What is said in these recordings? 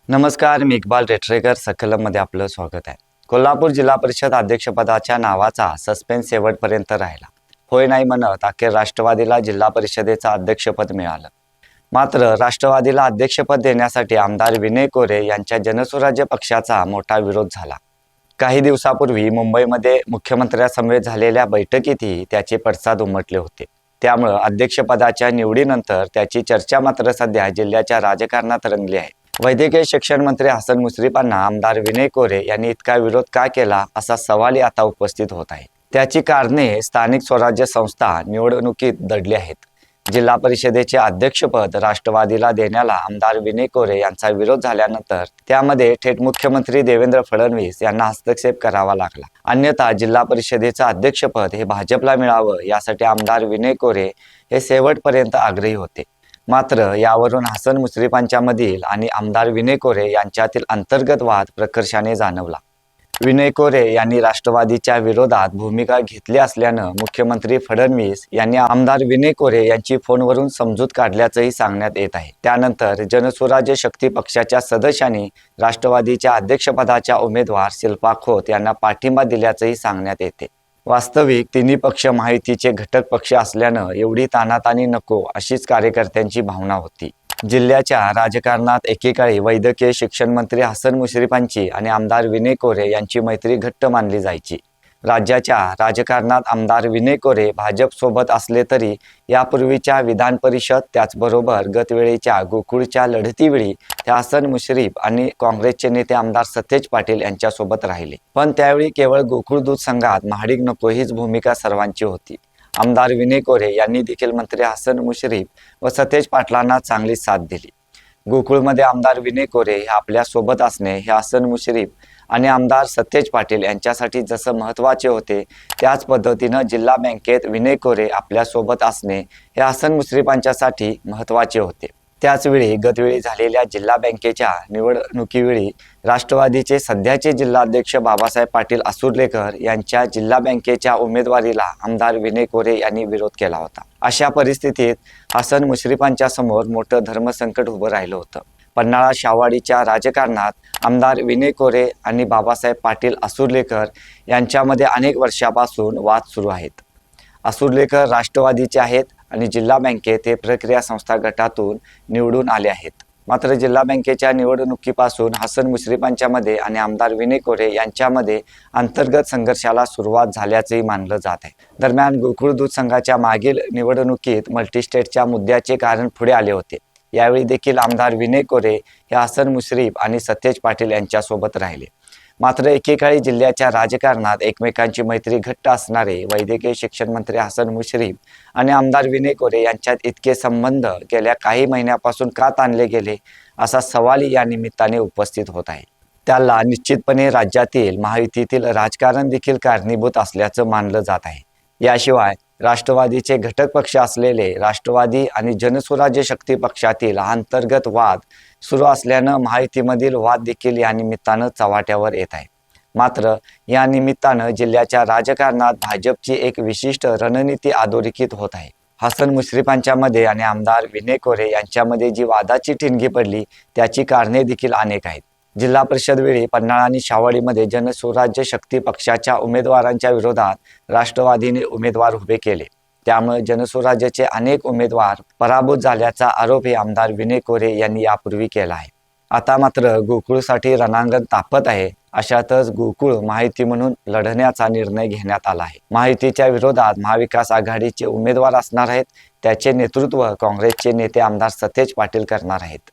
नमस्कार, मी इक्बाल रेटरेकर सकलममध्ये आपलं स्वागत आहे. कोल्हापूर जिल्हा परिषद अध्यक्षपदाच्या नावाचा सस्पेन्स शेवटपर्यंत राहिला. होय नाही म्हणत अखेर राष्ट्रवादीला जिल्हा परिषदेचं अध्यक्षपद मिळालं. मात्र राष्ट्रवादीला अध्यक्षपद देण्यासाठी आमदार विनय कोरे यांच्या जनसुराज्य पक्षाचा मोठा विरोध झाला. काही दिवसापूर्वी मुंबईमध्ये मुख्यमंत्र्यांसमवेत झालेल्या बैठकीतही त्याचे पडसाद उमटले होते. त्यामुळं अध्यक्षपदाच्या निवडीनंतर त्याची चर्चा मात्र सध्या जिल्ह्याच्या राजकारणात रंगली आहे. वैद्यकीय शिक्षण मंत्री हसन मुश्रीफांना आमदार विनय कोरे यांनी इतका विरोध का केला असा सवालही आता उपस्थित होत आहे. त्याची कारणे स्थानिक स्वराज्य संस्था निवडणुकीत दडली आहेत. जिल्हा परिषदेचे अध्यक्षपद राष्ट्रवादीला देण्याला आमदार विनय कोरे यांचा विरोध झाल्यानंतर त्यामध्ये थेट मुख्यमंत्री देवेंद्र फडणवीस यांना हस्तक्षेप करावा लागला. अन्यथा जिल्हा परिषदेचं अध्यक्षपद हे भाजपला मिळावं यासाठी आमदार विनय कोरे हे शेवटपर्यंत आग्रही होते. मात्र यावरून हसन मुश्रीफांच्या मधील आणि आमदार विनय कोरे यांच्यातील अंतर्गत वाद प्रकर्षाने जाणवला. विनय कोरे यांनी राष्ट्रवादीच्या विरोधात भूमिका घेतली असल्यानं मुख्यमंत्री फडणवीस यांनी आमदार विनय कोरे यांची फोनवरून समजूत काढल्याचंही सांगण्यात येत आहे. त्यानंतर जनसुराज्य शक्ती पक्षाच्या सदस्यांनी राष्ट्रवादीच्या अध्यक्षपदाच्या उमेदवार शिल्पा खोत यांना पाठिंबा दिल्याचंही सांगण्यात येते. वास्तविक तिन्ही पक्ष महायुतीचे घटक पक्ष असल्यानं एवढी ताणाताणी नको अशीच कार्यकर्त्यांची भावना होती. जिल्ह्याच्या राजकारणात एकेकाळी वैद्यकीय शिक्षण मंत्री हसन मुश्रीफांची आणि आमदार विनय कोरे यांची मैत्री घट्ट मानली जायची. राज्याच्या राजकारणात आमदार विनय कोरे भाजपसोबत असले तरी यापूर्वीच्या विधान परिषद त्याचबरोबर गतवेळेच्या गोकुळच्या लढतीवेळी ते हसन मुश्रीफ आणि काँग्रेसचे नेते आमदार सतेज पाटील यांच्यासोबत राहिले. पण त्यावेळी केवळ गोकुळ दूध संघात महाडिक नको हीच भूमिका सर्वांची होती. आमदार विनय कोरे यांनी देखील मंत्री हसन मुश्रीफ व सतेज पाटलांना चांगली साथ दिली. गोकुळमध्ये आमदार विनय कोरे हे आपल्या सोबत असणे हे हसन मुश्रीफ आणि आमदार सतेज पाटील यांच्यासाठी जसं महत्त्वाचे होते, त्याच पद्धतीनं जिल्हा बँकेत विनय कोरे आपल्या सोबत असणे हे हसन मुश्रीफांच्यासाठी महत्त्वाचे होते. त्याचवेळी गतवेळी झालेल्या जिल्हा बँकेच्या निवडणुकीवेळी राष्ट्रवादीचे सध्याचे जिल्हाध्यक्ष बाबासाहेब पाटील असुर्लेकर यांच्या जिल्हा बँकेच्या उमेदवारीला आमदार विनय कोरे यांनी विरोध केला होता. अशा परिस्थितीत हसन मुश्रीफांच्या समोर मोठं धर्मसंकट उभं राहिलं होतं. पन्हाळा शाहवाडीच्या राजकारणात आमदार विनय कोरे आणि बाबासाहेब पाटील असुर्लेकर यांच्यामध्ये अनेक वर्षापासून वाद सुरू आहेत. असुर्लेकर राष्ट्रवादीचे आहेत आणि जिल्हा बँकेत हे प्रक्रिया संस्था गटातून निवडून आले आहेत. मात्र जिल्हा बँकेच्या निवडणुकीपासून हसन मुश्रीफांच्या मध्ये आणि आमदार विनय कोरे यांच्यामध्ये अंतर्गत संघर्षाला सुरुवात झाल्याचंही मानलं जात आहे. दरम्यान गोकुळ दूध संघाच्या मागील निवडणुकीत मल्टीस्टेटच्या मुद्द्याचे कारण पुढे आले होते. यावेळी देखील आमदार विनय कोरे हे हसन मुश्रीफ आणि सतेज पाटील यांच्यासोबत राहिले. मात्र एकेकाळी जिल्ह्याच्या राजकारणात एकमेकांची मैत्री घट्ट असणारे वैद्यकीय शिक्षण मंत्री हसन मुश्रीफ आणि आमदार विनय कोरे यांच्यात इतके संबंध गेल्या काही महिन्यापासून का ताणले गेले असा सवालही या निमित्ताने उपस्थित होत आहे. त्याला निश्चितपणे राज्यातील महायुतीतील राजकारण देखील कारणीभूत असल्याचं मानलं जात आहे. याशिवाय राष्ट्रवादीचे घटक पक्ष असलेले राष्ट्रवादी आणि जनसुराज्य शक्ती पक्षातील अंतर्गत वाद सुरू असल्यानं महायुतीमधील वाद देखील या निमित्तानं चव्हाट्यावर येत आहे. मात्र या निमित्तानं जिल्ह्याच्या राजकारणात भाजपची एक विशिष्ट रणनीती अधोरेखित होत आहे. हसन मुश्रीफांच्या मध्ये आणि आमदार विनय कोरे यांच्यामध्ये जी वादाची ठिणगी पडली त्याची कारणे देखील अनेक आहेत. जिल्हा परिषद वेळी पन्हाळा आणि शाहवाडीमध्ये जनसुराज्य शक्ती पक्षाच्या उमेदवारांच्या विरोधात राष्ट्रवादीने उमेदवार उभे केले. त्यामुळे जनसुराज्याचे अनेक उमेदवार पराभूत झाल्याचा आरोपही आमदार विनय कोरे यांनी यापूर्वी केला आहे. आता मात्र गोकुळसाठी रणांगण तापत आहे. अशातच गोकुळ महायुती म्हणून लढण्याचा निर्णय घेण्यात आला आहे. महायुतीच्या विरोधात महाविकास आघाडीचे उमेदवार असणार आहेत. त्याचे नेतृत्व काँग्रेसचे नेते आमदार सतेज पाटील करणार आहेत.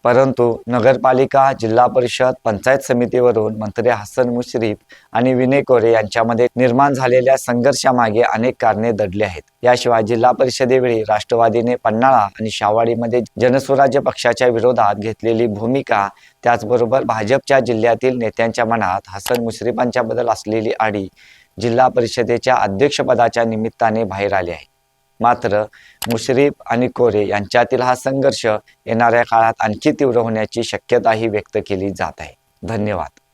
परंतु नगरपालिका, जिल्हा परिषद, पंचायत समितीवरून मंत्री हसन मुश्रीफ आणि विनय कोरे यांच्यामध्ये निर्माण झालेल्या संघर्षामागे अनेक कारणे दडली आहेत. याशिवाय जिल्हा परिषदेवेळी राष्ट्रवादीने पन्हाळा आणि शाहवाडीमध्ये जनसुराज्य पक्षाच्या विरोधात घेतलेली भूमिका, त्याचबरोबर भाजपच्या जिल्ह्यातील नेत्यांच्या मनात हसन मुश्रीफांच्या बद्दल असलेली आडी जिल्हा परिषदेच्या अध्यक्षपदाच्या निमित्ताने बाहेर आली आहे. मात्र मुश्रीफ आणि कोरे यांच्यातील हा संघर्ष येणाऱ्या काळात आणखी तीव्र होण्याची शक्यताही व्यक्त केली जात आहे. धन्यवाद.